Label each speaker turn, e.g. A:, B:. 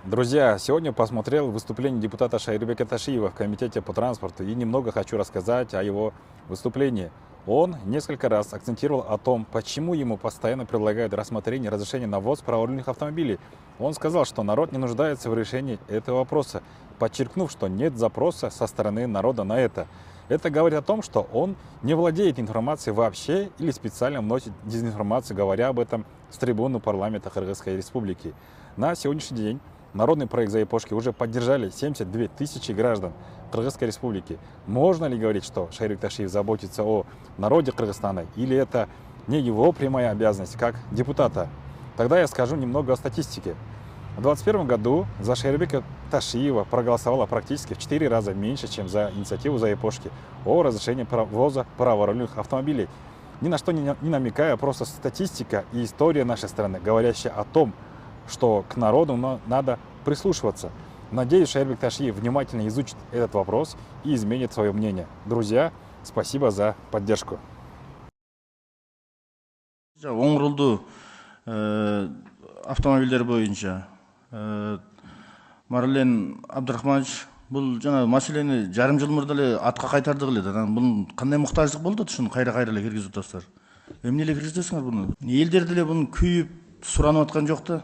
A: Друзья, сегодня посмотрел выступление депутата Шайрбека Ташиева в Комитете по транспорту и немного хочу рассказать о его выступлении. Он несколько раз акцентировал о том, почему ему постоянно предлагают рассмотрение разрешения на ввоз праворульных автомобилей. Он сказал, что народ не нуждается в решении этого вопроса, подчеркнув, что нет запроса со стороны народа на это. Это говорит о том, что он не владеет информацией вообще или специально вносит дезинформацию, говоря об этом с трибуны парламента Кыргызской республики. На сегодняшний день народный проект «Заепошки» уже поддержали 72 тысячи граждан Кыргызской республики. Можно ли говорить, что Шайрбек Ташиев заботится о народе Кыргызстана, или это не его прямая обязанность как депутата? Тогда я скажу немного о статистике. В 2021 году за Шайрбека Ташиева проголосовало практически в 4 раза меньше, чем за инициативу «Заепошки» о разрешении ввоза праворульных автомобилей. Ни на что не намекая, просто статистика и история нашей страны, говорящая о том, что к народу надо прислушиваться. Надеюсь, Шайрбек Ташиев внимательно изучит этот вопрос и изменит свое мнение. Друзья, спасибо за поддержку.
B: Оң рулду автомобилдер боюнча Марлен Абдрахманович бул жана маселени жарым жыл мурда эле атка кайтардык эле да. Бунун кандай муктаждык болду ушуну кайра эле киргизип атасыздар? Эмне эле киргизесиңер буну? Элдер деле буну күйүп суранып аткан жок да.